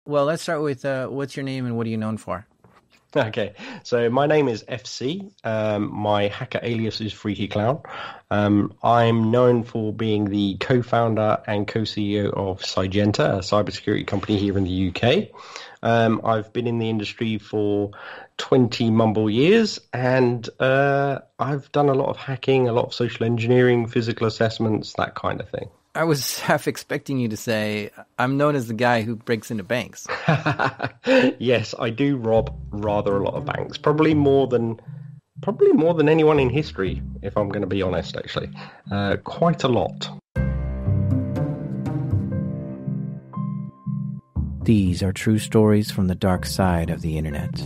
Well, let's start with what's your name and what are you known for? Okay, so my name is FC. My hacker alias is Freaky Clown. I'm known for being the co-founder and co-CEO of Sygenta, a cybersecurity company here in the UK. I've been in the industry for 20 mumble years, and I've done a lot of hacking, a lot of social engineering, physical assessments, that kind of thing. I was half expecting you to say, I'm known as the guy who breaks into banks. Yes, I do rob rather a lot of banks. Probably more than anyone in history, if I'm going to be honest, actually. Quite a lot. These are true stories from the dark side of the internet.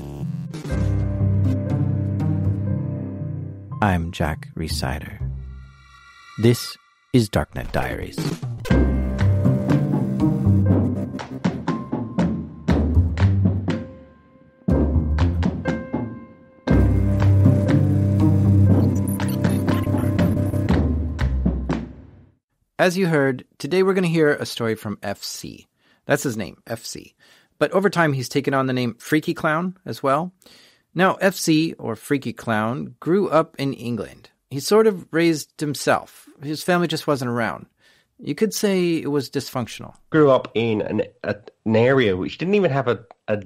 I'm Jack Rhysider. This is Darknet Diaries. As you heard, today we're going to hear a story from FC. That's his name, FC. But over time, he's taken on the name Freaky Clown as well. Now, FC, or Freaky Clown, grew up in England. He sort of raised himself. His family just wasn't around. You could say it was dysfunctional. Grew up in an area which didn't even have a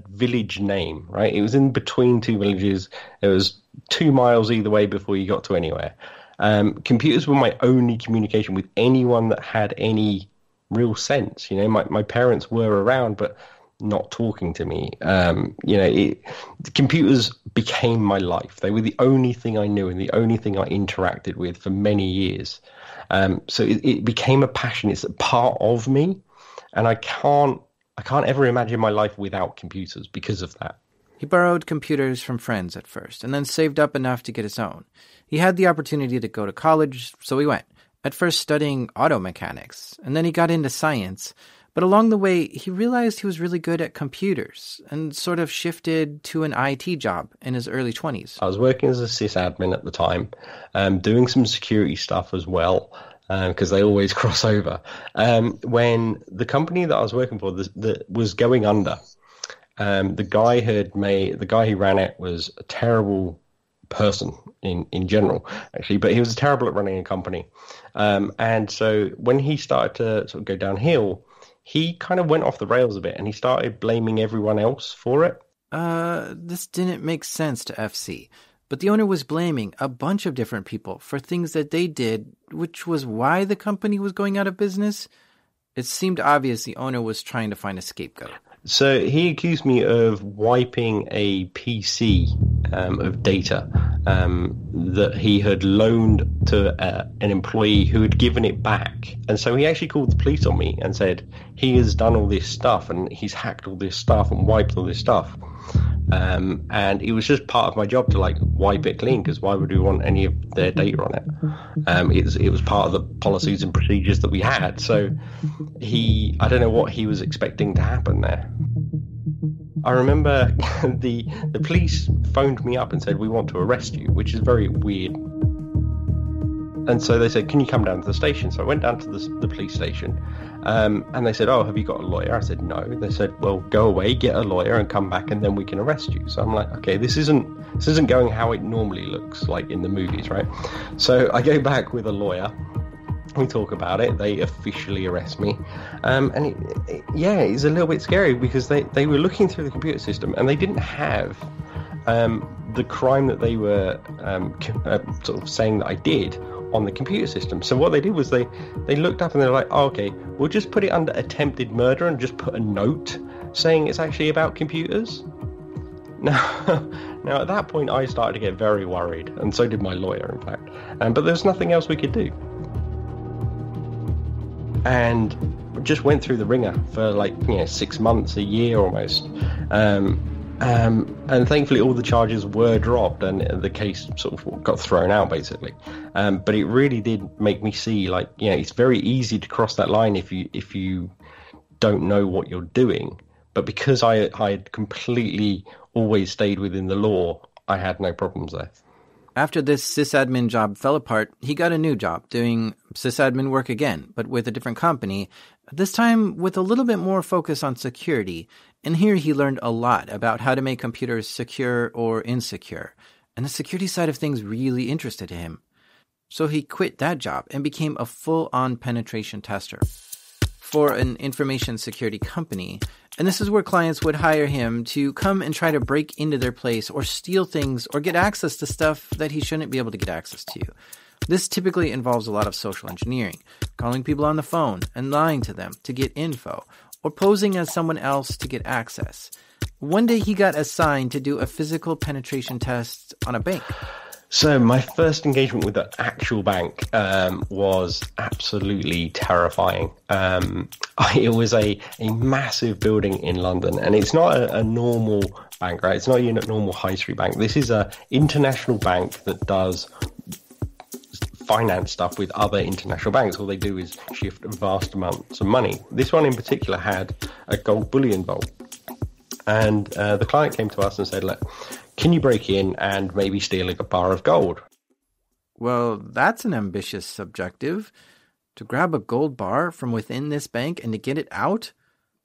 village name, right? It was in between two villages. It was 2 miles either way before you got to anywhere. Computers were my only communication with anyone that had any real sense. You know, my parents were around, but not talking to me. The computers became my life. They were the only thing I knew and the only thing I interacted with for many years. So it became a passion. It's a part of me, and I can't ever imagine my life without computers because of that. He borrowed computers from friends at first, and then saved up enough to get his own. He had the opportunity to go to college, so he went. At first studying auto mechanics, and then he got into science. But along the way, he realized he was really good at computers and sort of shifted to an IT job in his early 20s. I was working as a sysadmin at the time, doing some security stuff as well, because they always cross over. When the company that I was working for was going under, the guy who ran it was a terrible person in general, actually, but he was terrible at running a company. And so when he started to sort of go downhill, he kind of went off the rails a bit and he started blaming everyone else for it. This didn't make sense to FC, but the owner was blaming a bunch of different people for things that they did, which was why the company was going out of business. It seemed obvious the owner was trying to find a scapegoat. So he accused me of wiping a PC of data that he had loaned to an employee who had given it back. And so he actually called the police on me and said he has done all this stuff and he's hacked all this stuff and wiped all this stuff. And it was just part of my job to wipe it clean, because why would we want any of their data on it? It was part of the policies and procedures that we had. So I don't know what he was expecting to happen there. I remember the police phoned me up and said, we want to arrest you, which is very weird. And so they said, can you come down to the station? So I went down to the police station, and they said, oh, have you got a lawyer? I said, no. They said, well, go away, get a lawyer and come back and then we can arrest you. So I'm like, okay, this isn't going how it normally looks like in the movies, right? So I go back with a lawyer. We talk about it. They officially arrest me. And it's a little bit scary because they were looking through the computer system and they didn't have the crime that they were sort of saying that I did on the computer system. So what they did was they looked up and they're like, oh, okay, we'll just put it under attempted murder and just put a note saying it's actually about computers. Now at that point I started to get very worried, and so did my lawyer, in fact. But there's nothing else we could do. And just went through the ringer for 6 months, a year almost. And thankfully all the charges were dropped and the case sort of got thrown out, basically. But it really did make me see, it's very easy to cross that line if you don't know what you're doing. But because I had completely always stayed within the law, I had no problems there. After this sysadmin job fell apart, he got a new job doing sysadmin work again, but with a different company. this time with a little bit more focus on security. And here he learned a lot about how to make computers secure or insecure. And the security side of things really interested him. So he quit that job and became a full-on penetration tester for an information security company. And this is where clients would hire him to come and try to break into their place or steal things or get access to stuff that he shouldn't be able to get access to. This typically involves a lot of social engineering, calling people on the phone and lying to them to get info, or posing as someone else to get access. One day he got assigned to do a physical penetration test on a bank. So my first engagement with the actual bank was absolutely terrifying. It was a massive building in London, and it's not a normal bank, right? It's not a normal high street bank. This is an international bank that does finance stuff with other international banks. All they do is shift vast amounts of money. This one in particular had a gold bullion vault. And the client came to us and said, look, can you break in and maybe steal a bar of gold? Well, that's an ambitious objective. To grab a gold bar from within this bank and to get it out?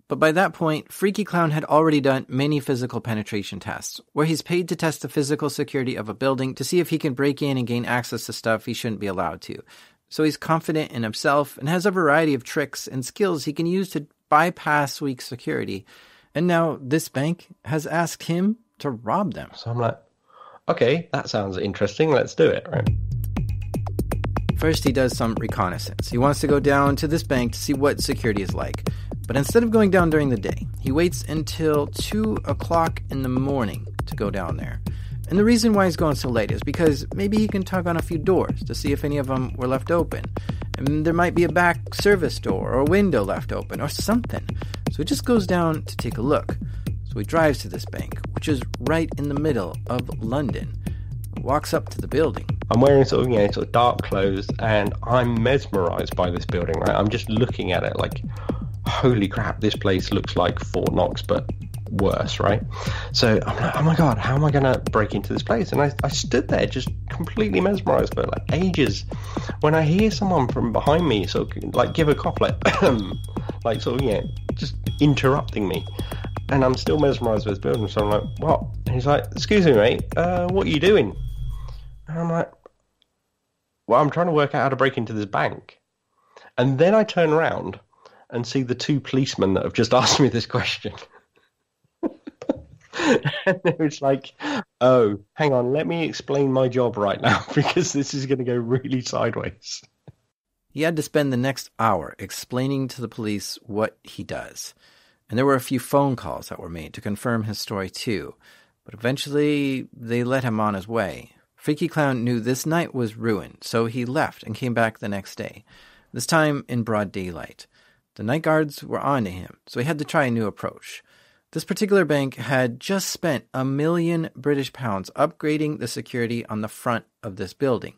But by that point, Freaky Clown had already done many physical penetration tests, where he's paid to test the physical security of a building to see if he can break in and gain access to stuff he shouldn't be allowed to. So he's confident in himself and has a variety of tricks and skills he can use to bypass weak security. And now this bank has asked him to rob them. So I'm like, okay, that sounds interesting. Let's do it, right? First, he does some reconnaissance. He wants to go down to this bank to see what security is like. But instead of going down during the day, he waits until 2 o'clock in the morning to go down there. And the reason why he's going so late is because maybe he can tug on a few doors to see if any of them were left open. And there might be a back service door or a window left open or something. So he just goes down to take a look. So he drives to this bank, which is right in the middle of London. Walks up to the building. I'm wearing sort of dark clothes, and I'm mesmerized by this building, right? I'm just looking at it like, holy crap, this place looks like Fort Knox, but worse, right? So I'm like, oh my God, how am I going to break into this place? And I stood there just completely mesmerized for like ages. When I hear someone from behind me sort of like give a cough, like, like sort of, just interrupting me. And I'm still mesmerized with this building. So I'm like, what? And he's like, excuse me, mate, what are you doing? And I'm like, well, I'm trying to work out how to break into this bank. And then I turn around and see the two policemen that have just asked me this question. And it was like, oh, hang on, let me explain my job right now, because this is going to go really sideways. He had to spend the next hour explaining to the police what he does. And there were a few phone calls that were made to confirm his story too. But eventually, they let him on his way. Freaky Clown knew this night was ruined, so he left and came back the next day, this time in broad daylight. The night guards were on to him, so he had to try a new approach. This particular bank had just spent £1 million British upgrading the security on the front of this building.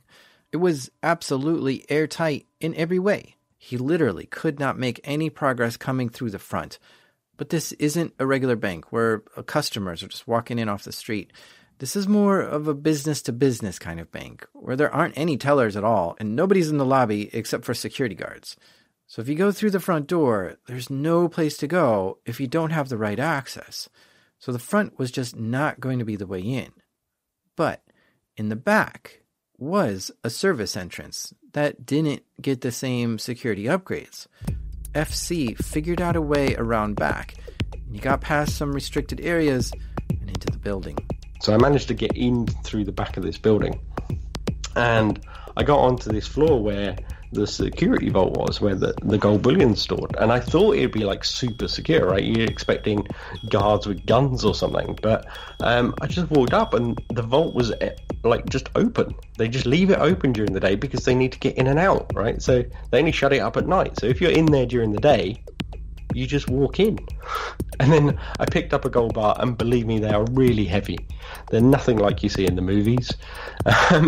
It was absolutely airtight in every way. He literally could not make any progress coming through the front. But this isn't a regular bank where customers are just walking in off the street. This is more of a business-to-business kind of bank, where there aren't any tellers at all, and nobody's in the lobby except for security guards. So if you go through the front door, there's no place to go if you don't have the right access. So the front was just not going to be the way in. But in the back was a service entrance that didn't get the same security upgrades. FC figured out a way around back. He got past some restricted areas and into the building. So I managed to get in through the back of this building. And I got onto this floor where the security vault was, where the gold bullion's stored. And I thought it'd be like super secure, right? You're expecting guards with guns or something. But I just walked up and the vault was like just open. They just leave it open during the day because they need to get in and out, right? So they only shut it up at night. So if you're in there during the day, you just walk in. And then I picked up a gold bar, and believe me, they are really heavy. They're nothing like you see in the movies. I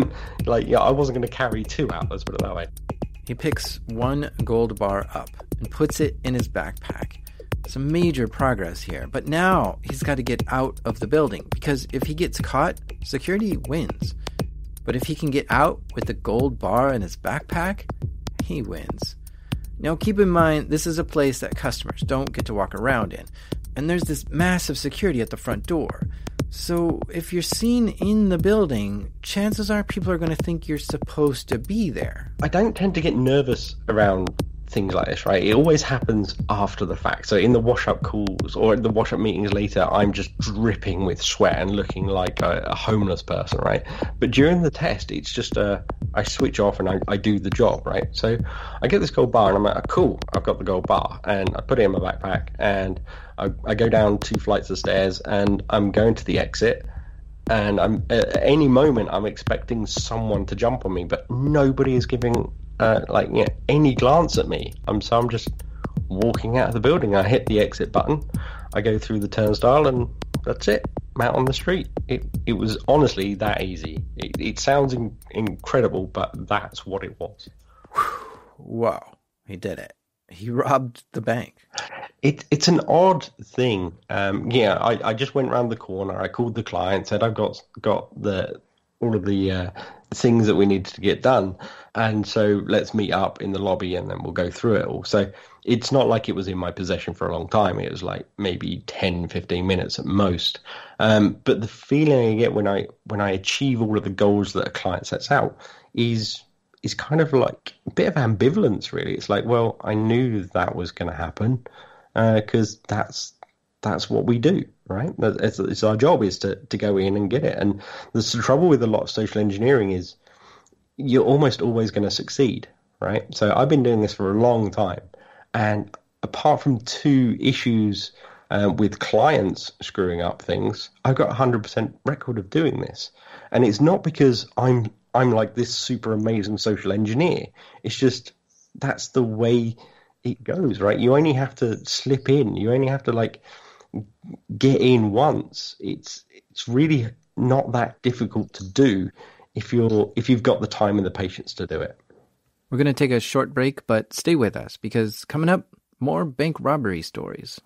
wasn't going to carry two out, let's put it that way. He picks one gold bar up and puts it in his backpack. Some major progress here, but now he's got to get out of the building, because if he gets caught, security wins. But if he can get out with the gold bar in his backpack, he wins. Now, keep in mind, this is a place that customers don't get to walk around in, and there's this massive security at the front door. So if you're seen in the building, chances are people are going to think you're supposed to be there. I don't tend to get nervous around things like this, right? It always happens after the fact. So in the wash-up calls or in the wash-up meetings later, I'm just dripping with sweat and looking like a homeless person, right? But during the test, it's just I switch off and I do the job, right? So I get this gold bar and I'm like, cool, I've got the gold bar, and I put it in my backpack and I go down 2 flights of stairs and I'm going to the exit. And I'm at any moment I'm expecting someone to jump on me, but nobody is giving any glance at me. So I'm just walking out of the building. I hit the exit button, I go through the turnstile, and that's it. I'm out on the street. It was honestly that easy. It sounds incredible, but that's what it was. Wow, he did it. He robbed the bank. It's an odd thing. I just went around the corner. I called the client, said I've got all of the things that we needed to get done, and so let's meet up in the lobby and then we'll go through it all. So it's not like it was in my possession for a long time. It was like maybe 10-15 minutes at most. But the feeling I get when I achieve all of the goals that a client sets out is kind of like a bit of ambivalence, really. It's like, well, I knew that was going to happen because that's what we do, right? It's our job is to go in and get it. And the trouble with a lot of social engineering is you're almost always going to succeed, right? So I've been doing this for a long time. And apart from 2 issues with clients screwing up things, I've got a 100% record of doing this. And it's not because I'm like this super amazing social engineer. It's just that's the way it goes, right? You only have to slip in. You only have to get in once. It's really not that difficult to do if you've got the time and the patience to do it. We're going to take a short break, but stay with us because coming up, more bank robbery stories.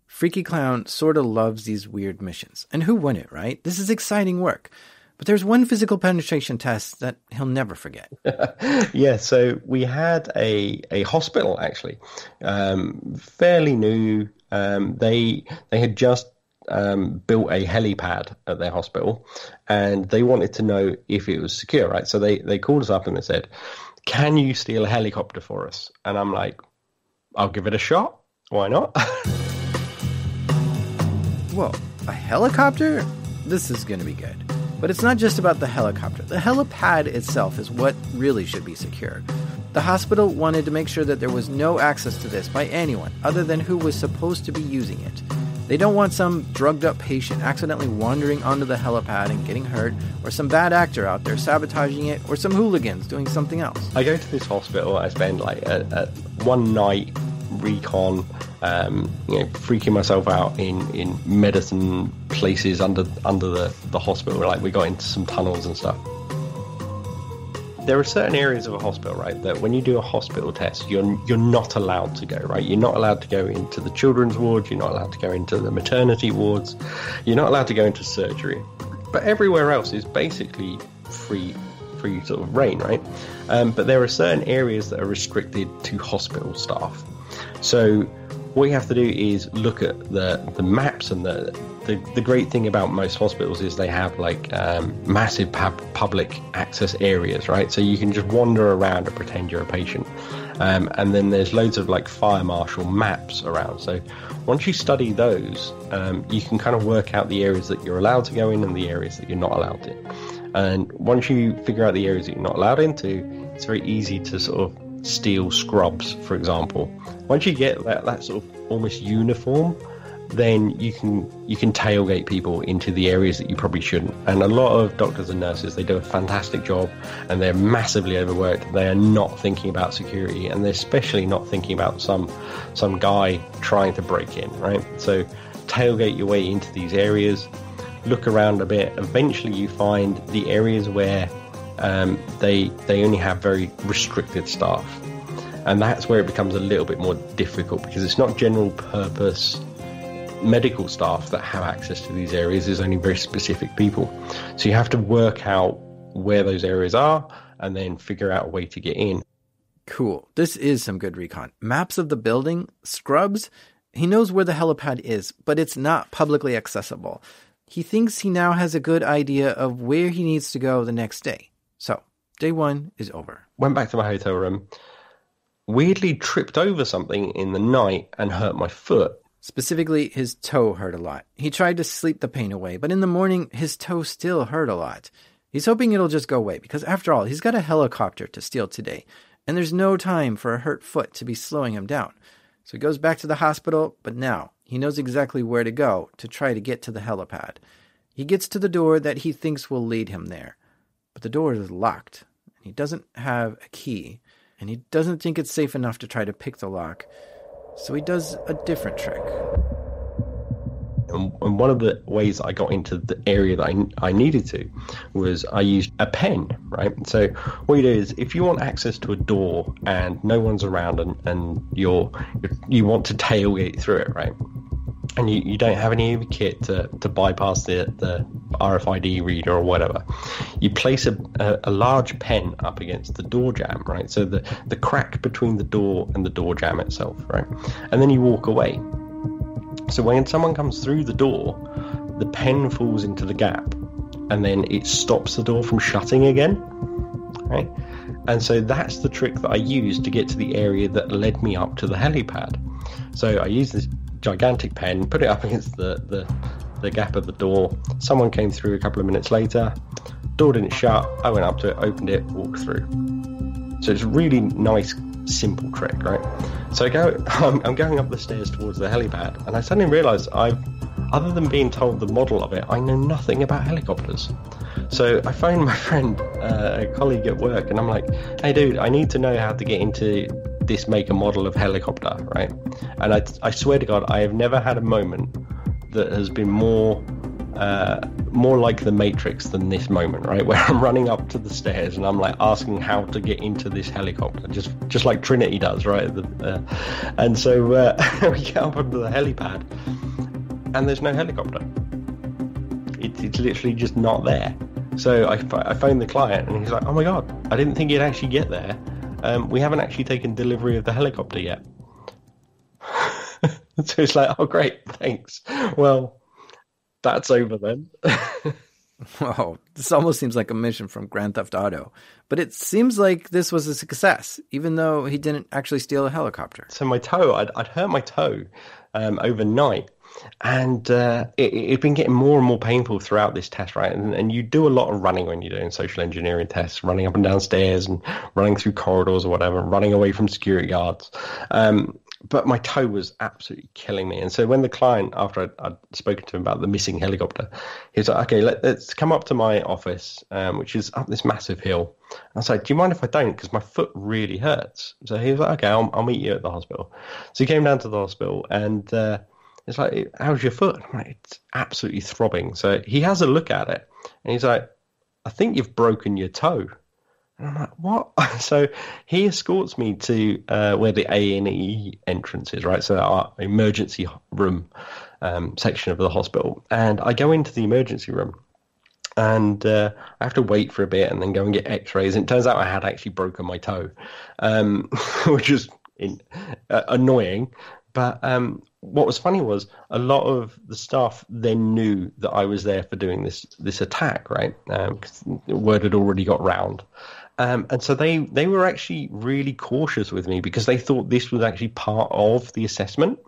Freaky Clown sort of loves these weird missions. And who wouldn't, right? This is exciting work. But there's one physical penetration test that he'll never forget. Yeah, so we had a hospital, actually, fairly new. They had just built a helipad at their hospital, and they wanted to know if it was secure, right? So they called us up and they said, can you steal a helicopter for us? And I'm like, I'll give it a shot. Why not? Whoa, a helicopter? This is going to be good. But it's not just about the helicopter. The helipad itself is what really should be secure. The hospital wanted to make sure that there was no access to this by anyone other than who was supposed to be using it. They don't want some drugged-up patient accidentally wandering onto the helipad and getting hurt, or some bad actor out there sabotaging it, or some hooligans doing something else. I go to this hospital, I spend a one night recon, freaking myself out in medicine places under the hospital. Like, we got into some tunnels and stuff. There are certain areas of a hospital, right, that when you do a hospital test, you're not allowed to go, right? You're not allowed to go into the children's wards. You're not allowed to go into the maternity wards. You're not allowed to go into surgery. But everywhere else is basically free sort of reign, right? But there are certain areas that are restricted to hospital staff. So what you have to do is look at the maps, and the great thing about most hospitals is they have massive public access areas, right? So you can just wander around and pretend you're a patient. And then there's loads of fire marshal maps around. So once you study those, you can kind of work out the areas that you're allowed to go in and the areas that you're not allowed to. And once you figure out the areas that you're not allowed into, it's very easy to sort of steal scrubs, for example. Once you get that sort of almost uniform, then you can tailgate people into the areas that you probably shouldn't. And a lot of doctors and nurses, they do a fantastic job, and they're massively overworked. They are not thinking about security, and they're especially not thinking about some guy trying to break in, right? So tailgate your way into these areas, look around a bit. Eventually you find the areas where they only have very restricted staff, and that's where it becomes a little bit more difficult, because it's not general purpose medical staff that have access to these areas. There's only very specific people, so you have to work out where those areas are and then figure out a way to get in. Cool. This is some good recon. Maps of the building, scrubs. He knows where the helipad is, but it's not publicly accessible. He thinks he now has a good idea of where he needs to go the next day. So, day 1 is over. Went back to my hotel room, weirdly tripped over something in the night and hurt my foot. Specifically, his toe hurt a lot. He tried to sleep the pain away, but in the morning, his toe still hurt a lot. He's hoping it'll just go away, because after all, he's got a helicopter to steal today, and there's no time for a hurt foot to be slowing him down. So he goes back to the hospital, but now he knows exactly where to go to try to get to the helipad. He gets to the door that he thinks will lead him there, but the door is locked, and he doesn't have a key, and he doesn't think it's safe enough to try to pick the lock, so he does a different trick. And one of the ways I got into the area that I needed to was I used a pen, right? So what you do is if you want access to a door and no one's around and you want to tailgate through it, right? And you don't have any of the kit to bypass the RFID reader or whatever, you place a large pen up against the door jamb, right? So the crack between the door and the door jamb itself, right? And then you walk away. So when someone comes through the door, the pen falls into the gap and then it stops the door from shutting again, right? And so that's the trick that I used to get to the area that led me up to the helipad. So I used this gigantic pen, put it up against the gap of the door. Someone came through a couple of minutes later, door didn't shut, I went up to it, opened it, walked through. So it's a really nice, simple trick, right? So I'm going up the stairs towards the helipad, and I suddenly realised other than being told the model of it, I know nothing about helicopters. So I phoned my friend, a colleague at work, and I'm like, hey dude, I need to know how to get into this make and model of helicopter, right? And I swear to God, I have never had a moment that has been more like the Matrix than this moment, right? Where I'm running up to the stairs and I'm like asking how to get into this helicopter, just like Trinity does, right? And so we get up onto the helipad and there's no helicopter. It's literally just not there. So I phoned the client and he's like, oh my God, I didn't think you'd actually get there. We haven't actually taken delivery of the helicopter yet. So it's like, oh great, thanks. Well, that's over then. Whoa, this almost seems like a mission from Grand Theft Auto. But it seems like this was a success, even though he didn't actually steal a helicopter. So my toe, I'd hurt my toe overnight. And it'd been getting more and more painful throughout this test, right? And you do a lot of running when you're doing social engineering tests, running up and down stairs and running through corridors or whatever, running away from security guards. But my toe was absolutely killing me. And so when the client, after I'd spoken to him about the missing helicopter, he was like, okay, let's come up to my office, which is up this massive hill. I was like, do you mind if I don't? Because my foot really hurts. So he was like, okay, I'll meet you at the hospital. So he came down to the hospital and it's like, how's your foot? I'm like, it's absolutely throbbing. So he has a look at it and he's like, I think you've broken your toe. And I'm like, what? So he escorts me to where the A&E entrance is, right? So our emergency room section of the hospital. And I go into the emergency room and I have to wait for a bit and then go and get x-rays. And it turns out I had actually broken my toe, which is annoying. But what was funny was a lot of the staff then knew that I was there for doing this attack, right? Because the word had already got round. And so they were actually really cautious with me because they thought this was actually part of the assessment.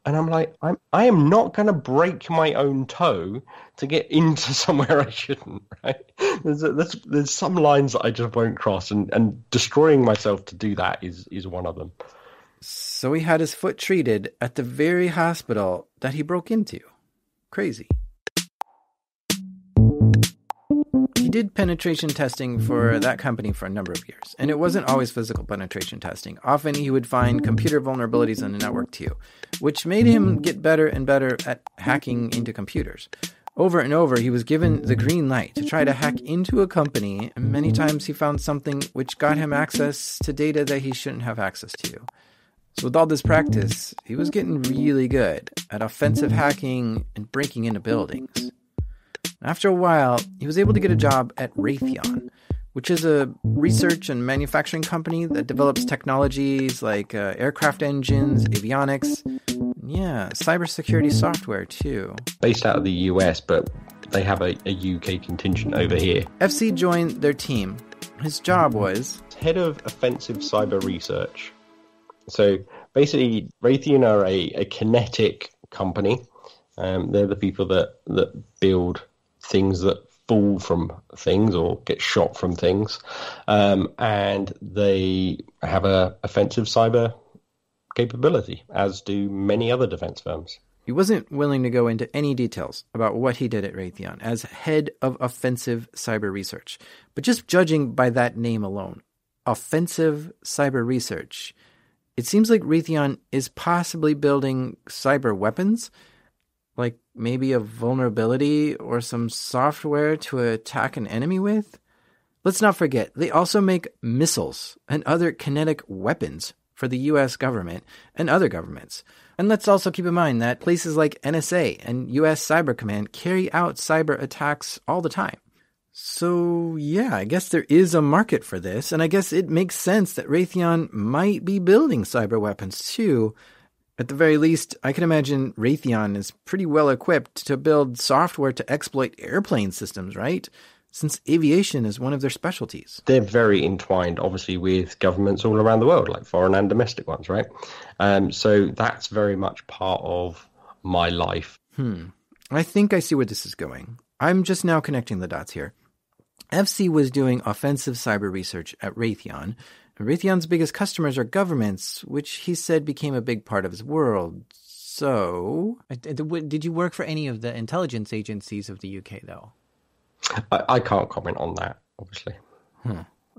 And I'm like, I am not going to break my own toe to get into somewhere I shouldn't, right? There's some lines that I just won't cross, and destroying myself to do that is one of them. So he had his foot treated at the very hospital that he broke into. Crazy. He did penetration testing for that company for a number of years, and it wasn't always physical penetration testing. Often he would find computer vulnerabilities in the network too, which made him get better and better at hacking into computers. Over and over, he was given the green light to try to hack into a company, and many times he found something which got him access to data that he shouldn't have access to. So with all this practice, he was getting really good at offensive hacking and breaking into buildings. After a while, he was able to get a job at Raytheon, which is a research and manufacturing company that develops technologies like aircraft engines, avionics, yeah, cybersecurity software too. Based out of the US, but they have a UK contingent over here. FC joined their team. His job was head of offensive cyber research. So basically, Raytheon are a kinetic company. They're the people that build things that fall from things or get shot from things. And they have a offensive cyber capability, as do many other defense firms. He wasn't willing to go into any details about what he did at Raytheon as head of offensive cyber research. But just judging by that name alone, offensive cyber research, it seems like Raytheon is possibly building cyber weapons, like maybe a vulnerability or some software to attack an enemy with. Let's not forget, they also make missiles and other kinetic weapons for the U.S. government and other governments. And let's also keep in mind that places like NSA and U.S. Cyber Command carry out cyber attacks all the time. So, yeah, I guess there is a market for this, and I guess it makes sense that Raytheon might be building cyber weapons too. At the very least, I can imagine Raytheon is pretty well equipped to build software to exploit airplane systems, right? Since aviation is one of their specialties. They're very entwined, obviously, with governments all around the world, like foreign and domestic ones, right? So that's very much part of my life. I think I see where this is going. I'm just now connecting the dots here. FC was doing offensive cyber research at Raytheon. Raytheon's biggest customers are governments, which he said became a big part of his world. So... Did you work for any of the intelligence agencies of the UK, though? I can't comment on that, obviously.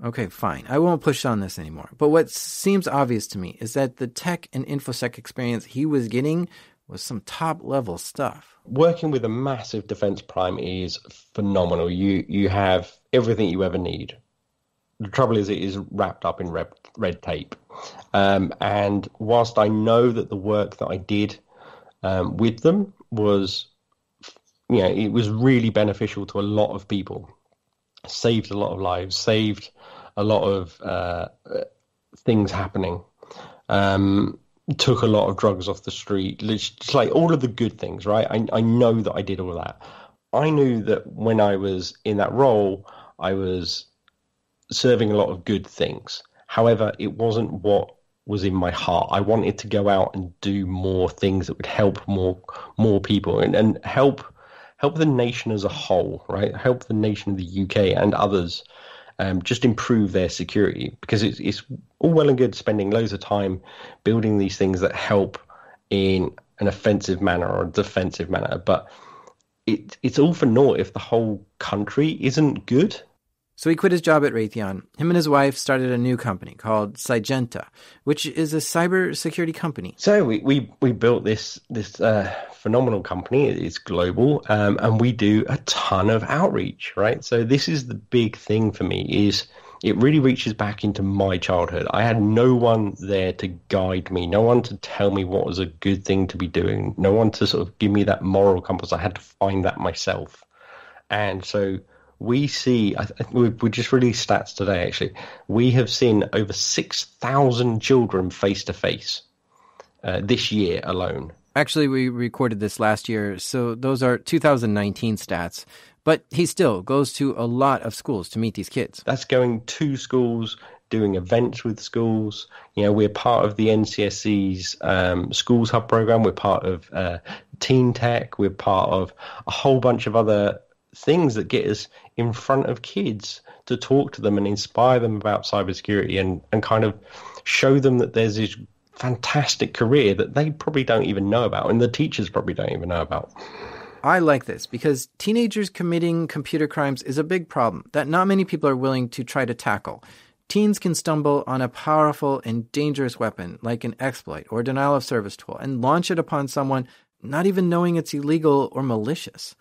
Okay, fine. I won't push on this anymore. But what seems obvious to me is that the tech and InfoSec experience he was getting was some top-level stuff. Working with a massive defense prime is phenomenal. You have everything you ever need. The trouble is it is wrapped up in red tape. And whilst I know that the work that I did with them was... it was really beneficial to a lot of people, saved a lot of lives, saved a lot of things happening, took a lot of drugs off the street, just like all of the good things, right? I know that I did all that. I knew that when I was in that role, I was serving a lot of good things. However, it wasn't what was in my heart. I wanted to go out and do more things that would help more people and help the nation as a whole, right? Help the nation of the UK and others just improve their security, because it's all well and good spending loads of time building these things that help in an offensive manner or a defensive manner, but it's all for naught if the whole country isn't good. So he quit his job at Raytheon. Him and his wife started a new company called Sygenta, which is a cybersecurity company. So we built this phenomenal company. It's global, and we do a ton of outreach, right? So this is the big thing for me, is it really reaches back into my childhood. I had no one there to guide me, no one to tell me what was a good thing to be doing, no one to sort of give me that moral compass. I had to find that myself. And so we see, we just released stats today, actually. We have seen over 6,000 children face-to-face this year alone. Actually, we recorded this last year, so those are 2019 stats. But he still goes to a lot of schools to meet these kids. That's going to schools, doing events with schools. We're part of the NCSC's Schools Hub program. We're part of Teen Tech. We're part of a whole bunch of other things that get us in front of kids to talk to them and inspire them about cybersecurity and kind of show them that there's this fantastic career that they probably don't even know about, and the teachers probably don't even know about. I like this because teenagers committing computer crimes is a big problem that not many people are willing to try to tackle. Teens can stumble on a powerful and dangerous weapon like an exploit or denial of service tool and launch it upon someone not even knowing it's illegal or malicious.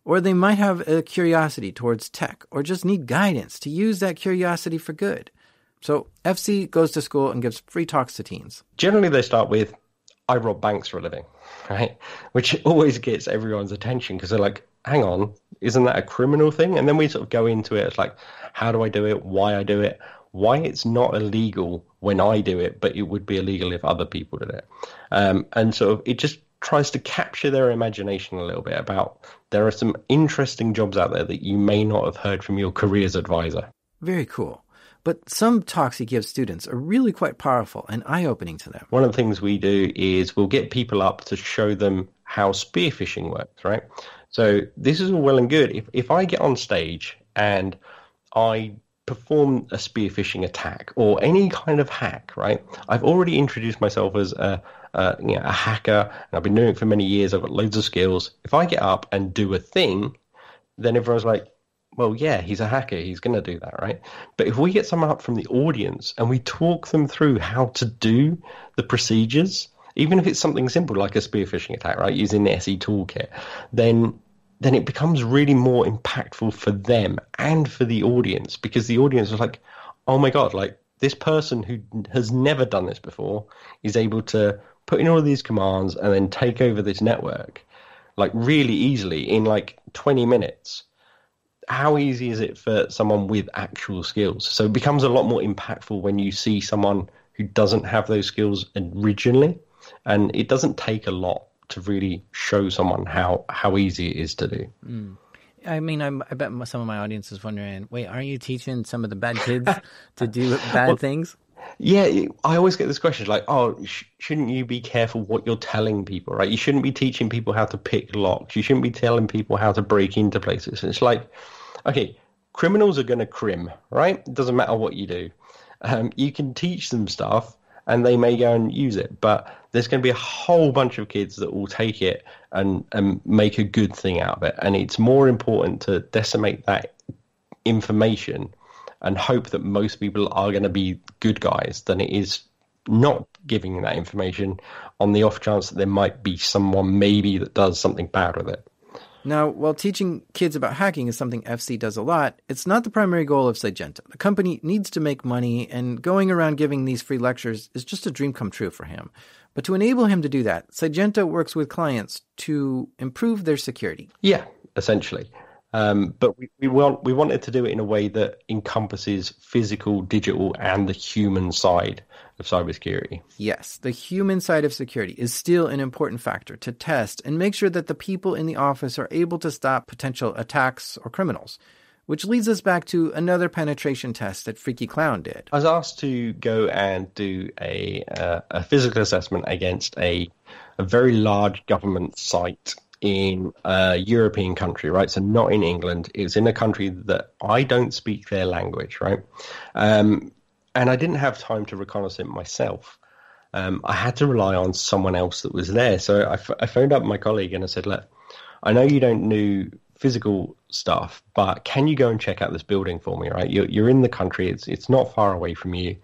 Or they might have a curiosity towards tech or just need guidance to use that curiosity for good. So FC goes to school and gives free talks to teens. Generally, they start with, I rob banks for a living. right? Which always gets everyone's attention because they're like, hang on, isn't that a criminal thing? And then we sort of go into it. It's like, how do I do it? Why I do it? Why it's not illegal when I do it, but it would be illegal if other people did it. And sort of it just tries to capture their imagination a little bit about there are some interesting jobs out there that you may not have heard from your careers advisor. Very cool. But some talks he gives students are really quite powerful and eye-opening to them. One of the things we do is we'll get people up to show them how spearfishing works, right? So this is all well and good. If I get on stage and I perform a spearfishing attack or any kind of hack, right? I've already introduced myself as a hacker, and I've been doing it for many years. I've got loads of skills. If I get up and do a thing, then everyone's like, well, yeah, he's a hacker. He's going to do that, right? But if we get someone up from the audience and we talk them through how to do the procedures, even if it's something simple like a spearfishing attack, right, using the SE toolkit, then it becomes really more impactful for them and for the audience, because the audience is like, oh my God, like this person who has never done this before is able to put in all of these commands and then take over this network like really easily in like 20 minutes. How easy is it for someone with actual skills? So it becomes a lot more impactful when you see someone who doesn't have those skills originally, and it doesn't take a lot to really show someone how easy it is to do. I mean, I bet some of my audience is wondering, wait, aren't you teaching some of the bad kids to do bad things? Yeah, I always get this question like, oh, shouldn't you be careful what you're telling people, right? You shouldn't be teaching people how to pick locks. You shouldn't be telling people how to break into places. And it's like, okay, criminals are going to crim, right? It doesn't matter what you do. You can teach them stuff and they may go and use it, but there's going to be a whole bunch of kids that will take it and make a good thing out of it. And it's more important to decimate that information and hope that most people are going to be good guys than it is not giving that information on the off chance that there might be someone maybe that does something bad with it. Now, while teaching kids about hacking is something FC does a lot, it's not the primary goal of Sagenta. The company needs to make money, and going around giving these free lectures is just a dream come true for him. But to enable him to do that, Sagenta works with clients to improve their security. Yeah, essentially. But we wanted to do it in a way that encompasses physical, digital, and the human side of cybersecurity. Yes, the human side of security is still an important factor to test and make sure that the people in the office are able to stop potential attacks or criminals. Which leads us back to another penetration test that Freaky Clown did. I was asked to go and do a physical assessment against a very large government site in a European country, right? So not in England. It was in a country that I don't speak their language, right? And I didn't have time to reconnaissance it myself. I had to rely on someone else that was there. So I phoned up my colleague and I said, look, I know you don't know physical stuff, but can you go and check out this building for me, right? You're in the country. It's not far away from you.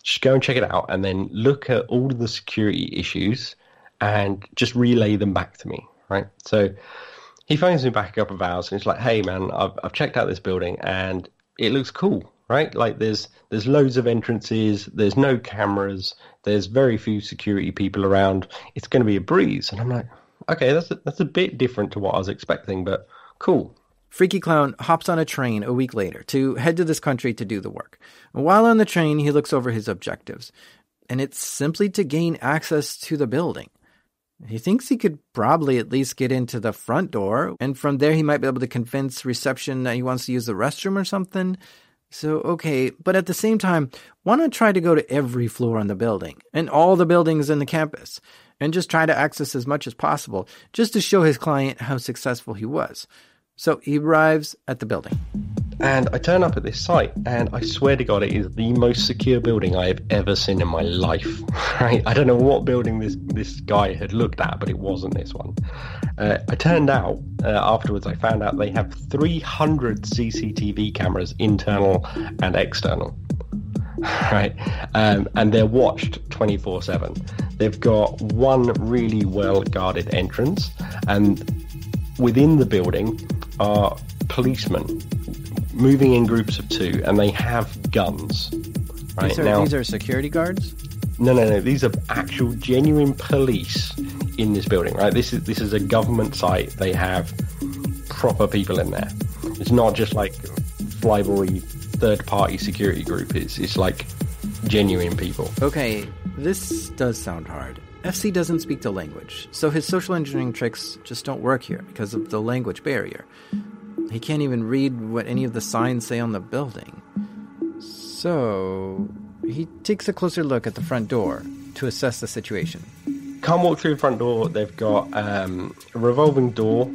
Just go and check it out and then look at all of the security issues and just relay them back to me, right? So he phones me back a couple of hours and he's like, hey, man, I've checked out this building and it looks cool, right? Like there's loads of entrances, there's no cameras, there's very few security people around. It's going to be a breeze. And I'm like, okay, that's a bit different to what I was expecting, but cool. Freaky Clown hops on a train a week later to head to this country to do the work. While on the train, he looks over his objectives, and it's simply to gain access to the building. He thinks he could probably at least get into the front door, and from there he might be able to convince reception that he wants to use the restroom or something. So, okay, but at the same time, why not try to go to every floor on the building and all the buildings in the campus and just try to access as much as possible just to show his client how successful he was. So he arrives at the building. And I turn up at this site, and I swear to God, it is the most secure building I have ever seen in my life. Right? I don't know what building this guy had looked at, but it wasn't this one. I turned out, afterwards, I found out they have 300 CCTV cameras, internal and external. Right? And they're watched 24/7. They've got one really well-guarded entrance, and within the building are policemen moving in groups of two, and they have guns. Right? These are security guards? No. These are actual, genuine police in this building, right? This is a government site. They have proper people in there. It's not just like flyboy third-party security group. It's like genuine people. Okay, this does sound hard. FC doesn't speak the language, so his social engineering tricks just don't work here because of the language barrier. He can't even read what any of the signs say on the building. So he takes a closer look at the front door to assess the situation. Can't walk through the front door. They've got a revolving door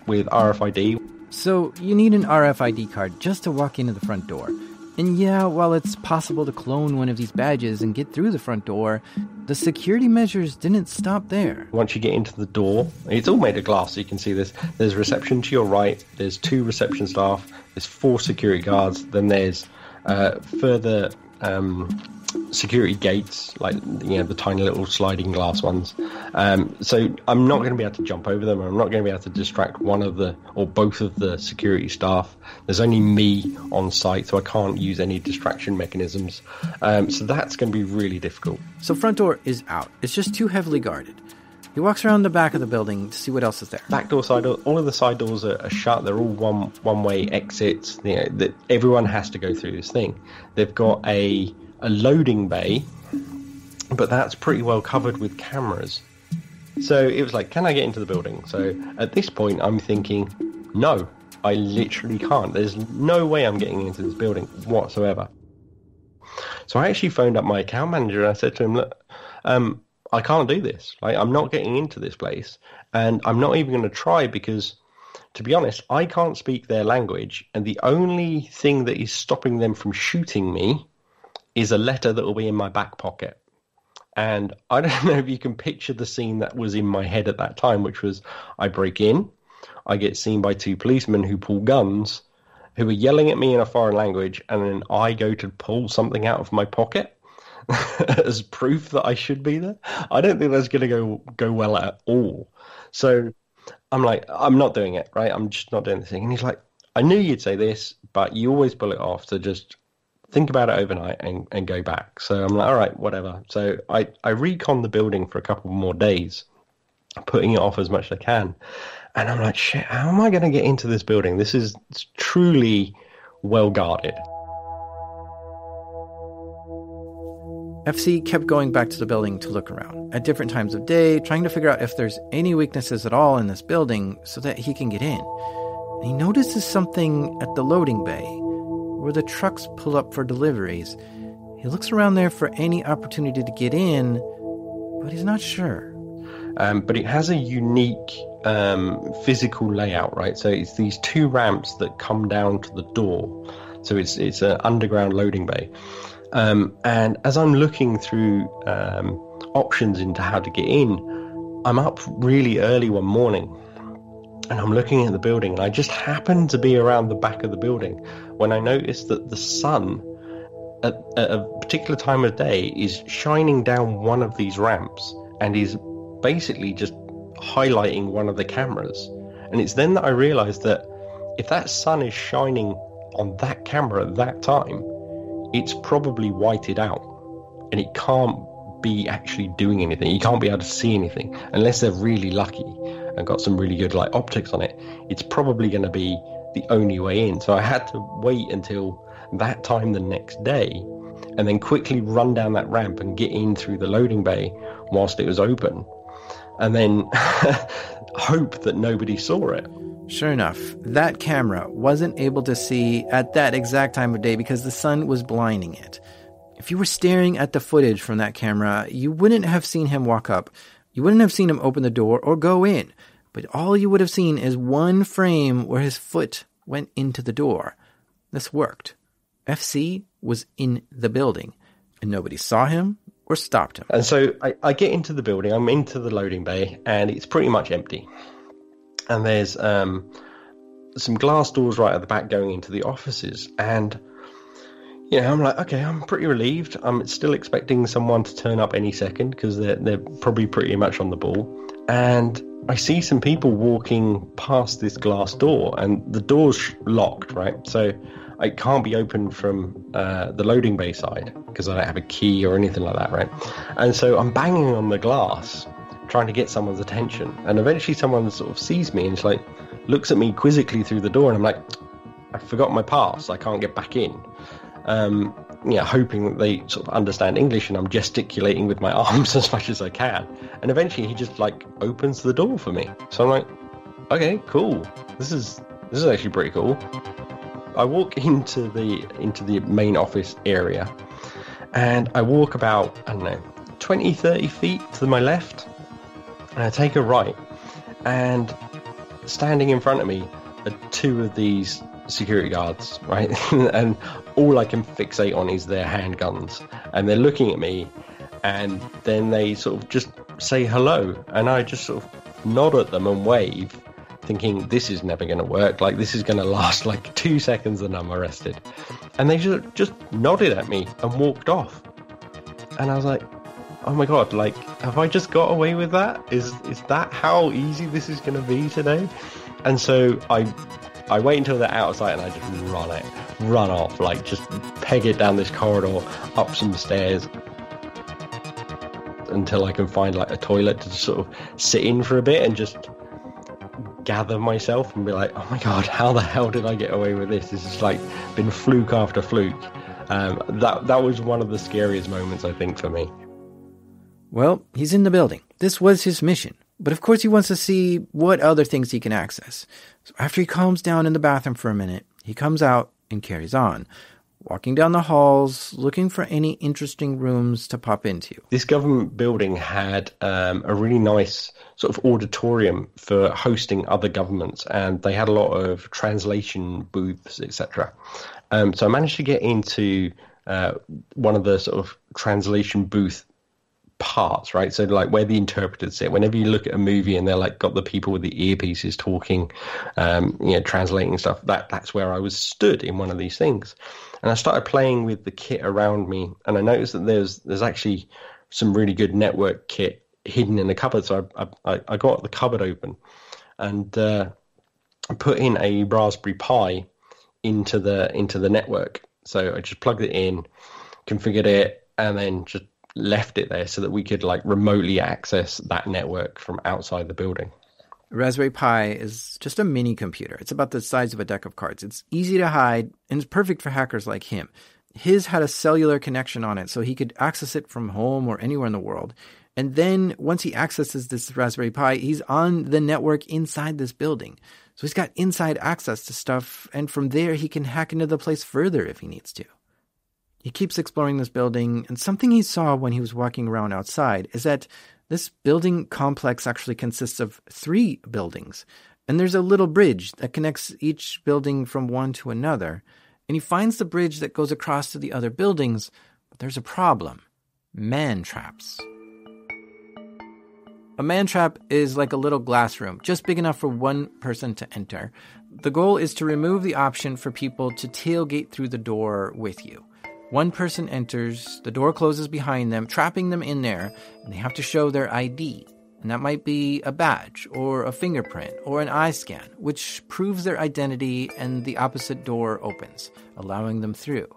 with RFID. So you need an RFID card just to walk into the front door. And yeah, while it's possible to clone one of these badges and get through the front door, the security measures didn't stop there. Once you get into the door, it's all made of glass, so you can see this. There's reception to your right, there's 2 reception staff, there's 4 security guards, then there's further security gates, like, you know, the tiny little sliding glass ones. So I'm not going to be able to jump over them. I'm not going to be able to distract one of the or both of the security staff. There's only me on site, so I can't use any distraction mechanisms. So that's going to be really difficult. So front door is out. It's just too heavily guarded. He walks around the back of the building to see what else is there. Back door, side door, all of the side doors are shut. They're all one-way exits. You know, that everyone has to go through this thing. They've got a loading bay, but that's pretty well covered with cameras. So it was like, can I get into the building? So at this point, I'm thinking, no, I literally can't. There's no way I'm getting into this building whatsoever. So I actually phoned up my account manager and I said to him, look, I can't do this. Like, I'm not getting into this place, and I'm not even going to try because, to be honest, I can't speak their language, and the only thing that is stopping them from shooting me is a letter that will be in my back pocket. And I don't know if you can picture the scene that was in my head at that time, which was I break in, I get seen by 2 policemen who pull guns, who are yelling at me in a foreign language, and then I go to pull something out of my pocket as proof that I should be there. I don't think that's going to go well at all. So I'm like, I'm not doing it, right? I'm just not doing the thing. And he's like, I knew you'd say this, but you always pull it off, so just think about it overnight and go back. So I'm like, all right, whatever. So I recon the building for a couple more days, putting it off as much as I can. And I'm like, shit, how am I going to get into this building? This is truly well guarded. FC kept going back to the building to look around at different times of day, trying to figure out if there's any weaknesses at all in this building so that he can get in. And he notices something at the loading bay, where the trucks pull up for deliveries. He looks around there for any opportunity to get in, but he's not sure. But it has a unique physical layout, right? So it's these 2 ramps that come down to the door. So it's an underground loading bay. And as I'm looking through options into how to get in, I'm up really early one morning and I'm looking at the building, and I just happened to be around the back of the building when I noticed that the sun at a particular time of day is shining down one of these ramps and is basically just highlighting one of the cameras. And it's then that I realized that if that sun is shining on that camera at that time, it's probably whited out and it can't be actually doing anything. You can't be able to see anything unless they're really lucky and got some really good like optics on it. It's probably going to be the only way in. So I had to wait until that time the next day and then quickly run down that ramp and get in through the loading bay whilst it was open, and then hope that nobody saw it. Sure enough, that camera wasn't able to see at that exact time of day because the sun was blinding it. If you were staring at the footage from that camera, you wouldn't have seen him walk up. You wouldn't have seen him open the door or go in. But all you would have seen is one frame where his foot went into the door. This worked. FC was in the building, and nobody saw him or stopped him. And so I get into the building, I'm into the loading bay, and it's pretty much empty. And there's some glass doors right at the back going into the offices. And, you know, I'm like, okay, I'm pretty relieved. I'm still expecting someone to turn up any second because they're probably pretty much on the ball. And I see some people walking past this glass door, and the door's locked, right? So it can't be opened from the loading bay side because I don't have a key or anything like that, right? And so I'm banging on the glass, trying to get someone's attention. And eventually someone sort of sees me and just like looks at me quizzically through the door, and I'm like, I forgot my pass, I can't get back in. Hoping that they sort of understand English, and I'm gesticulating with my arms as much as I can. And eventually he just like opens the door for me. So I'm like, okay, cool. This is actually pretty cool. I walk into the main office area, and I walk about, 20, 30 feet to my left, and I take a right, and standing in front of me are two of these security guards, right? And all I can fixate on is their handguns, and they're looking at me, and then they sort of just say hello, and I just sort of nod at them and wave, thinking this is never going to work, like this is going to last like 2 seconds and I'm arrested. And they just nodded at me and walked off, and I was like, oh my god, like, have I just got away with that? Is that how easy this is going to be today? And so I wait until they're out of sight, and I just run off, like just peg it down this corridor, up some stairs, until I can find like a toilet to sort of sit in for a bit and just gather myself and be like, oh my god, how the hell did I get away with this? This has like been fluke after fluke. That was one of the scariest moments, I think, for me. Well, he's in the building. This was his mission. But of course he wants to see what other things he can access. So after he calms down in the bathroom for a minute, he comes out and carries on, walking down the halls, looking for any interesting rooms to pop into. This government building had a really nice sort of auditorium for hosting other governments, and they had a lot of translation booths, etc. So I managed to get into one of the sort of translation booth parts, right? So like where the interpreters sit. Whenever you look at a movie and they're like got the people with the earpieces talking, translating stuff, that's where I was stood in one of these things. And I started playing with the kit around me, and I noticed that there's actually some really good network kit hidden in the cupboard. So I got the cupboard open, and I put in a Raspberry Pi into the network. So I just plugged it in, configured it, and then just left it there so that we could like remotely access that network from outside the building. Raspberry Pi is just a mini computer. It's about the size of a deck of cards. It's easy to hide, and it's perfect for hackers like him. His had a cellular connection on it, so he could access it from home or anywhere in the world. And then once he accesses this Raspberry Pi, he's on the network inside this building. So he's got inside access to stuff, and from there he can hack into the place further if he needs to. He keeps exploring this building, and something he saw when he was walking around outside is that this building complex actually consists of 3 buildings, and there's a little bridge that connects each building from one to another, and he finds the bridge that goes across to the other buildings, but there's a problem. Man traps. A man trap is like a little glass room, just big enough for one person to enter. The goal is to remove the option for people to tailgate through the door with you. One person enters, the door closes behind them, trapping them in there, and they have to show their ID. And that might be a badge, or a fingerprint, or an eye scan, which proves their identity, and the opposite door opens, allowing them through.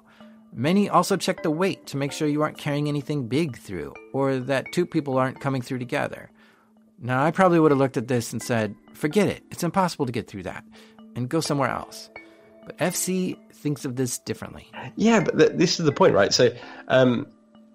Many also check the weight to make sure you aren't carrying anything big through, or that 2 people aren't coming through together. Now, I probably would have looked at this and said, forget it, it's impossible to get through that, and go somewhere else. But FC thinks of this differently. Yeah, but this is the point, right? So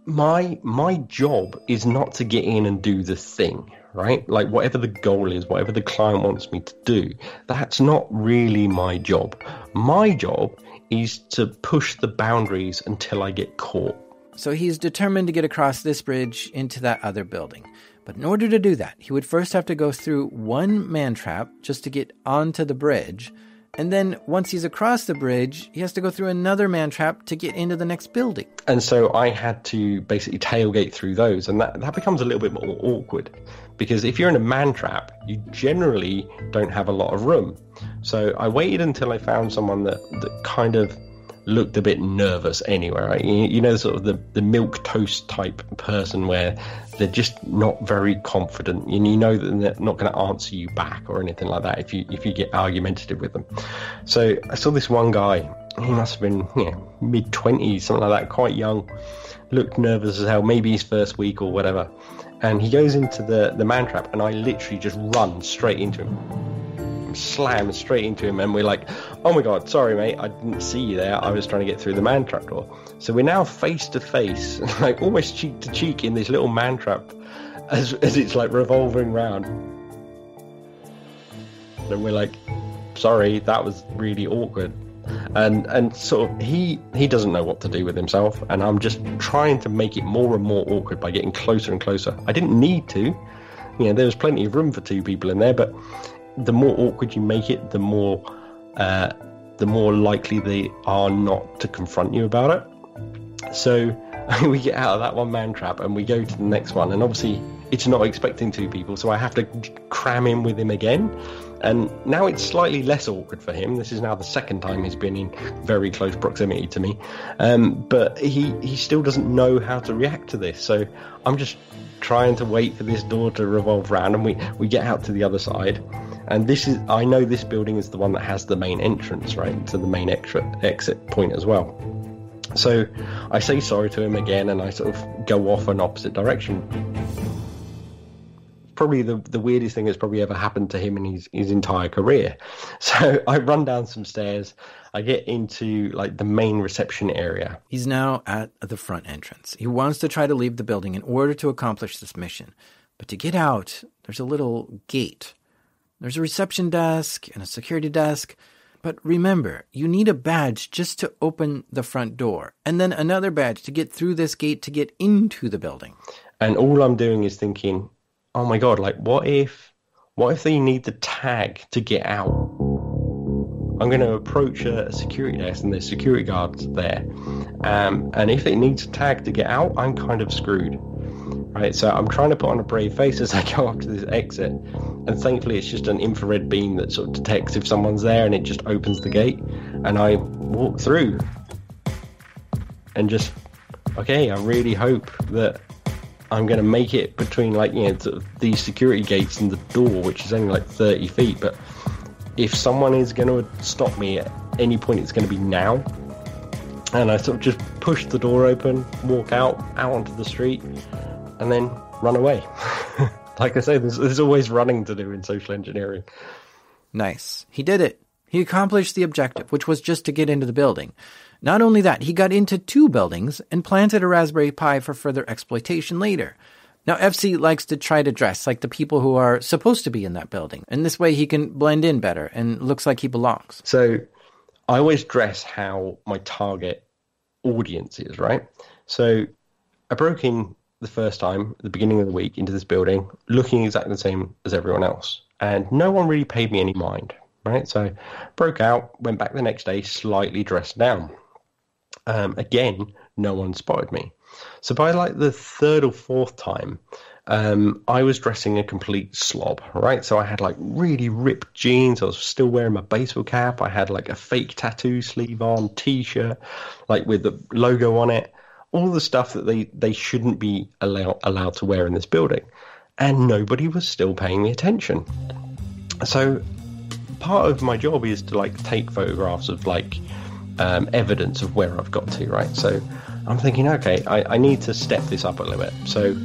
my job is not to get in and do the thing, right? Like whatever the goal is, whatever the client wants me to do, that's not really my job. My job is to push the boundaries until I get caught. So he's determined to get across this bridge into that other building. But in order to do that, he would first have to go through one man trap just to get onto the bridge. And then once he's across the bridge, he has to go through another man trap to get into the next building. And so I had to basically tailgate through those. And that becomes a little bit more awkward. Because if you're in a man trap, you generally don't have a lot of room. So I waited until I found someone that kind of looked a bit nervous anyway, right? You know, sort of the milquetoast type person where they're just not very confident, and you know that they're not going to answer you back or anything like that if you get argumentative with them. So I saw this one guy. He must have been mid-20s, something like that, quite young, looked nervous as hell, maybe his first week or whatever. And he goes into the man trap, and I literally just run straight into him. Slam straight into him, and we're like, oh my god, sorry mate, I didn't see you there, I was trying to get through the man trap door. So we're now face to face, like almost cheek to cheek in this little man trap as it's like revolving round. And we're like, sorry, that was really awkward. And sort of he doesn't know what to do with himself, and I'm just trying to make it more and more awkward by getting closer and closer. I didn't need to, you know, there was plenty of room for two people in there, but the more awkward you make it, the more likely they are not to confront you about it. So we get out of that one man trap and we go to the next one, and obviously it's not expecting two people, so I have to cram in with him again. And now it's slightly less awkward for him. This is now the second time he's been in very close proximity to me, but he still doesn't know how to react to this. So I'm just trying to wait for this door to revolve round, and we get out to the other side. And I know this building is the one that has the main entrance, right, to the main exit point as well. So I say sorry to him again, and I sort of go off an opposite direction. Probably the weirdest thing that's probably ever happened to him in his entire career. So I run down some stairs, I get into like the main reception area. He's now at the front entrance. He wants to try to leave the building in order to accomplish this mission. But to get out, there's a little gate. There's a reception desk and a security desk. But remember, you need a badge just to open the front door, and then another badge to get through this gate to get into the building. And all I'm doing is thinking, oh my god, like what if they need the tag to get out? I'm going to approach a security desk and there's security guards there. And if it needs a tag to get out, I'm kind of screwed. Right, so I'm trying to put on a brave face as I go up to this exit, and thankfully it's just an infrared beam that sort of detects if someone's there, and it just opens the gate, and I walk through, and just, okay, I really hope that I'm going to make it between, like, you know, sort of these security gates and the door, which is only like 30 feet, but if someone is going to stop me at any point, it's going to be now. And I sort of just push the door open, walk out onto the street, and then run away. Like I say, there's always running to do in social engineering. Nice. He did it. He accomplished the objective, which was just to get into the building. Not only that, he got into 2 buildings and planted a Raspberry Pi for further exploitation later. Now, FC likes to try to dress like the people who are supposed to be in that building. And this way he can blend in better and looks like he belongs. So I always dress how my target audience is, right? So I broke in the first time at the beginning of the week into this building looking exactly the same as everyone else, and no one really paid me any mind, right? So I broke out, went back the next day slightly dressed down. Again, no one spotted me. So by like the 3rd or 4th time, I was dressing a complete slob, right? So I had like really ripped jeans. I was still wearing my baseball cap. I had like a fake tattoo sleeve on, t-shirt, like with the logo on it. All the stuff that they shouldn't be allowed to wear in this building. And nobody was still paying me attention. So part of my job is to like take photographs of like evidence of where I've got to, right? So I'm thinking, okay, I need to step this up a little bit. So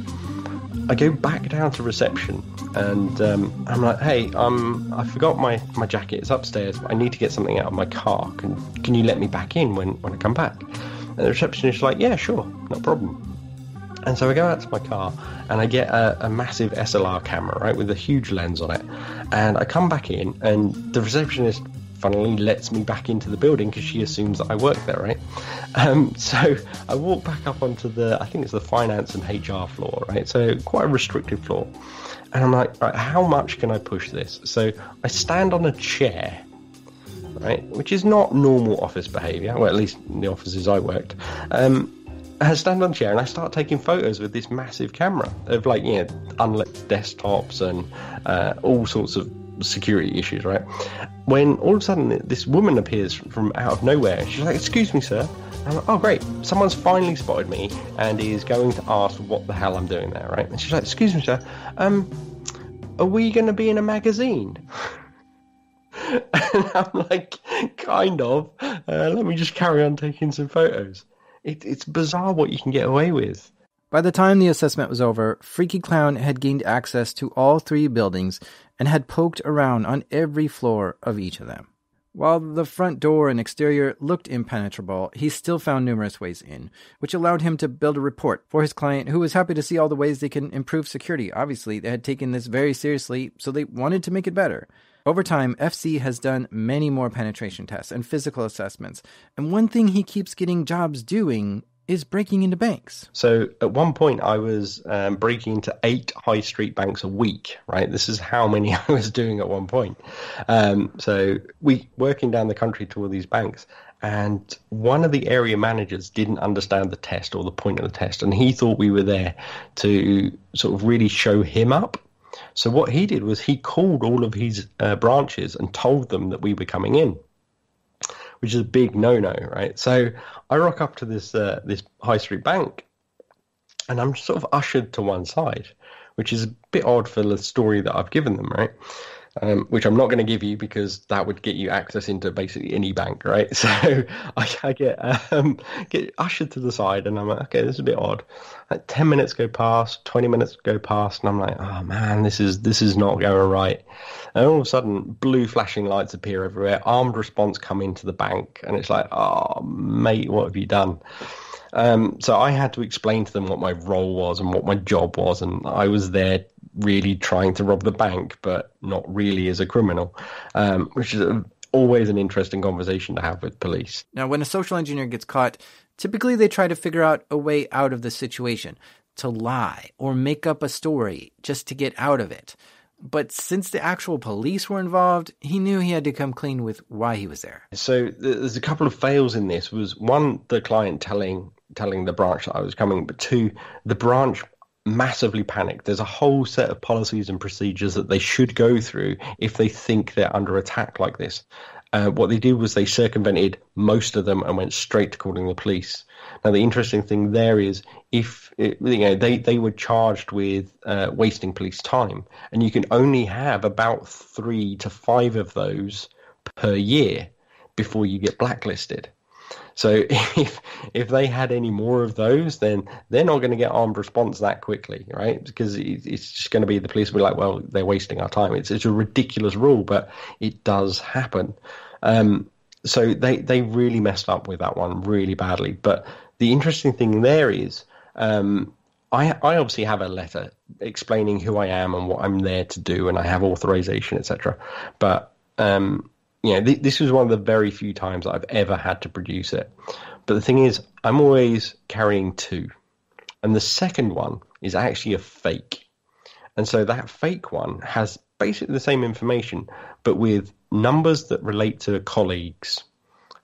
I go back down to reception, and I'm like, hey, I forgot my jacket. It's upstairs. I need to get something out of my car. Can you let me back in when I come back? And the receptionist is like, yeah, sure, no problem. And so I go out to my car, and I get a massive SLR camera, right, with a huge lens on it. And I come back in, and the receptionist, funnily, lets me back into the building because she assumes that I work there, right? So I walk back up onto I think it's the finance and HR floor, right? So quite a restricted floor. And I'm like, right, how much can I push this? So I stand on a chair, right, which is not normal office behaviour, well, at least in the offices I worked. I stand on a chair and I start taking photos with this massive camera of, like, you know, unlit desktops and all sorts of security issues, right? When all of a sudden this woman appears from out of nowhere. She's like, excuse me, sir. And I'm like, oh, great. Someone's finally spotted me and is going to ask what the hell I'm doing there, right? And she's like, excuse me, sir. Are we going to be in a magazine? And I'm like, kind of. Let me just carry on taking some photos. It's bizarre what you can get away with. By the time the assessment was over, Freaky Clown had gained access to all 3 buildings and had poked around on every floor of each of them. While the front door and exterior looked impenetrable, he still found numerous ways in, which allowed him to build a report for his client, who was happy to see all the ways they can improve security. Obviously, they had taken this very seriously, so they wanted to make it better. Over time, FC has done many more penetration tests and physical assessments, and one thing he keeps getting jobs doing is breaking into banks. So at one point I was breaking into 8 high street banks a week, right? This is how many I was doing at one point. So we working down the country to all these banks, and one of the area managers didn't understand the test or the point of the test, and he thought we were there to sort of really show him up. So what he did was he called all of his branches and told them that we were coming in, which is a big no-no, right? So I rock up to this high street bank, and I'm sort of ushered to one side, which is a bit odd for the story that I've given them, right? Which I'm not going to give you because that would get you access into basically any bank, right? So I get ushered to the side, and I'm like, okay, this is a bit odd. Like 10 minutes go past, 20 minutes go past, and I'm like, oh man, this is not going right. And all of a sudden, blue flashing lights appear everywhere. Armed response come into the bank, and it's like, oh mate, what have you done? So I had to explain to them what my role was and what my job was, and I was there really trying to rob the bank, but not really as a criminal, which is always an interesting conversation to have with police. Now, when a social engineer gets caught, typically they try to figure out a way out of the situation, to lie or make up a story just to get out of it. But since the actual police were involved, he knew he had to come clean with why he was there. So there's a couple of fails in this. Was one, the client telling the branch that I was coming, but 2, the branch massively panicked. There's a whole set of policies and procedures that they should go through if they think they're under attack like this. What they did was they circumvented most of them and went straight to calling the police. Now, the interesting thing there is they were charged with wasting police time, and you can only have about 3 to 5 of those per year before you get blacklisted. So if they had any more of those, then they're not going to get armed response that quickly, right? Because it's just going to be the police will be like, well, they're wasting our time. It's a ridiculous rule, but it does happen. So they really messed up with that one really badly. But the interesting thing there is I obviously have a letter explaining who I am and what I'm there to do, and I have authorization, etc. But this was one of the very few times that I've ever had to produce it. But the thing is, I'm always carrying 2. And the second one is actually a fake. And so that fake one has basically the same information, but with numbers that relate to colleagues,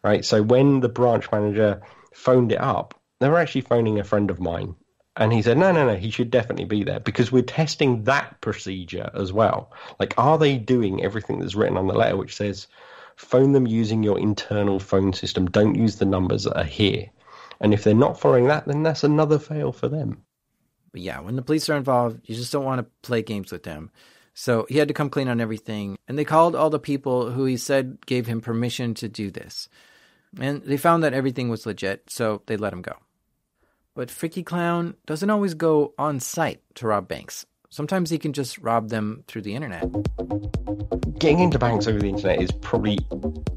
right? So when the branch manager phoned it up, they were actually phoning a friend of mine. And he said, no, he should definitely be there, because we're testing that procedure as well. Like, are they doing everything that's written on the letter, which says, phone them using your internal phone system. Don't use the numbers that are here. And if they're not following that, then that's another fail for them. But yeah, when the police are involved, you just don't want to play games with them. So he had to come clean on everything. And they called all the people who he said gave him permission to do this. And they found that everything was legit, so they let him go. But Freaky Clown doesn't always go on site to rob banks. Sometimes he can just rob them through the internet. Getting into banks over the internet is probably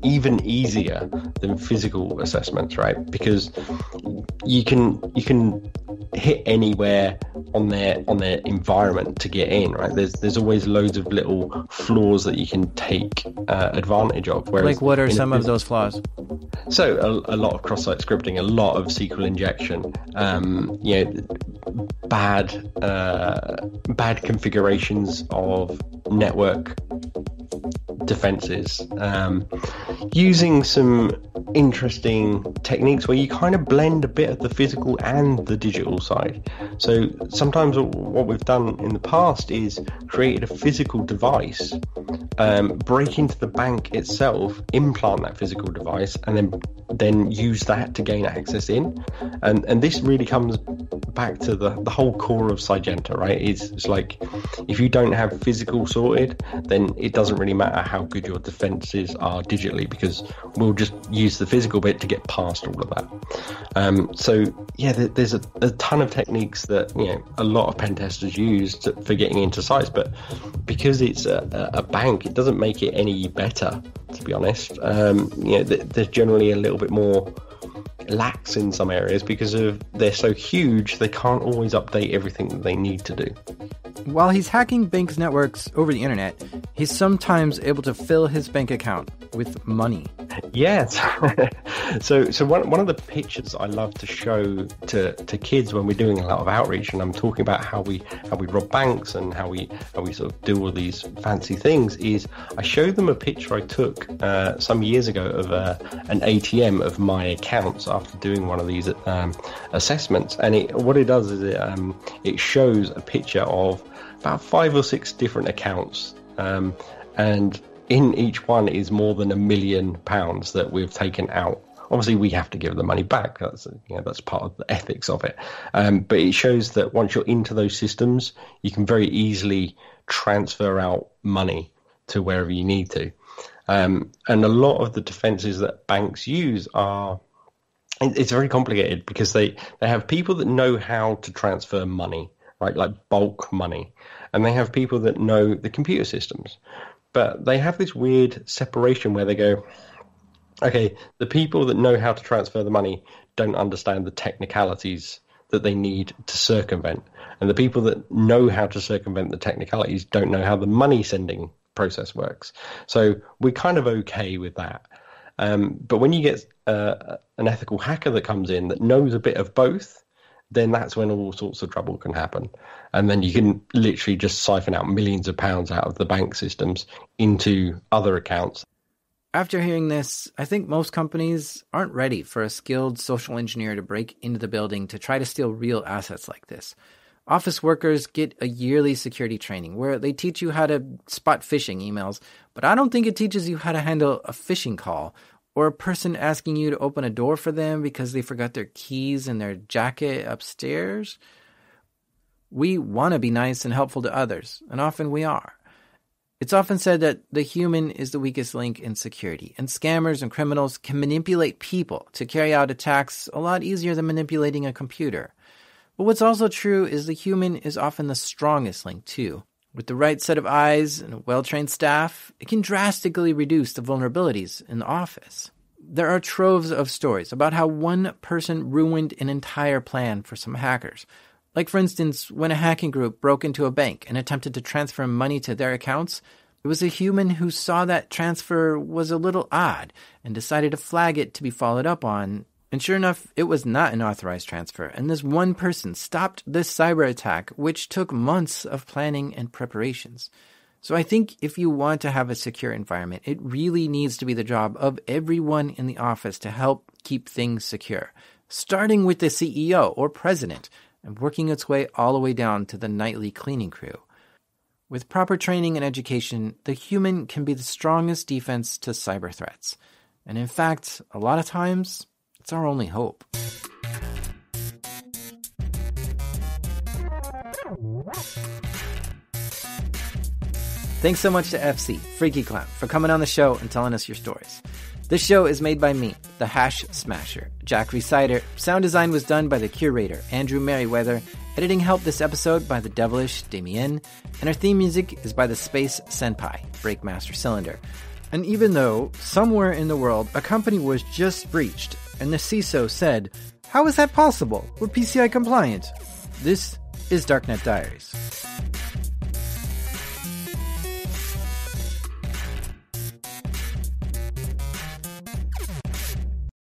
even easier than physical assessments, right? Because you can hit anywhere on their environment to get in, right? There's always loads of little flaws that you can take advantage of. Whereas like, what are some of those flaws? So a lot of cross-site scripting, a lot of SQL injection, bad configurations of network defenses, using some interesting techniques where you kind of blend a bit of the physical and the digital side. So sometimes what we've done in the past is created a physical device, break into the bank itself, implant that physical device, and then use that to gain access in. And this really comes back to the whole core of Sygenta, right? It's like, if you don't have physical sorted, then it doesn't really matter how good your defenses are digitally, because we'll just use the the physical bit to get past all of that. There's a ton of techniques that a lot of pen testers use for getting into sites, but because it's a bank, it doesn't make it any better, to be honest. There's generally a little bit more lax in some areas because they're so huge, they can't always update everything that they need to do. While he's hacking banks' networks over the internet, he's sometimes able to fill his bank account with money. Yes. So one of the pictures I love to show to kids when we're doing a lot of outreach, and I'm talking about how we rob banks and how we sort of do all these fancy things, is I showed them a picture I took some years ago of an ATM of my accounts after doing one of these assessments, and what it does is it shows a picture of about 5 or 6 different accounts, and in each one is more than £1 million that we've taken out. Obviously, we have to give the money back. That's part of the ethics of it. But it shows that once you're into those systems, you can very easily transfer out money to wherever you need to. And a lot of the defenses that banks use it's very complicated because they have people that know how to transfer money, right? Like bulk money. And they have people that know the computer systems. But they have this weird separation where they go, okay, the people that know how to transfer the money don't understand the technicalities that they need to circumvent. And the people that know how to circumvent the technicalities don't know how the money sending process works. So we're kind of okay with that. But when you get an ethical hacker that comes in that knows a bit of both, then that's when all sorts of trouble can happen. And then you can literally just siphon out millions of pounds out of the bank systems into other accounts. After hearing this, I think most companies aren't ready for a skilled social engineer to break into the building to try to steal real assets like this. Office workers get a yearly security training where they teach you how to spot phishing emails, but I don't think it teaches you how to handle a phishing call or a person asking you to open a door for them because they forgot their keys in their jacket upstairs. We want to be nice and helpful to others, and often we are. It's often said that the human is the weakest link in security, and scammers and criminals can manipulate people to carry out attacks a lot easier than manipulating a computer. But what's also true is the human is often the strongest link too. With the right set of eyes and a well-trained staff, it can drastically reduce the vulnerabilities in the office. There are troves of stories about how one person ruined an entire plan for some hackers. Like, for instance, when a hacking group broke into a bank and attempted to transfer money to their accounts, it was a human who saw that transfer was a little odd and decided to flag it to be followed up on. And sure enough, it was not an authorized transfer, and this one person stopped this cyber attack, which took months of planning and preparations. So I think if you want to have a secure environment, it really needs to be the job of everyone in the office to help keep things secure, starting with the CEO or president and working its way all the way down to the nightly cleaning crew. With proper training and education, the human can be the strongest defense to cyber threats. And in fact, a lot of times, it's our only hope. Thanks so much to FC, Freaky Clown, for coming on the show and telling us your stories. This show is made by me, the Hash Smasher, Jack Reciter. Sound design was done by the Curator, Andrew Merriweather. Editing help this episode by the Devilish Damien. And our theme music is by the Space Senpai, Breakmaster Cylinder. And even though somewhere in the world a company was just breached and the CISO said, "How is that possible? We're PCI compliant," this is Darknet Diaries.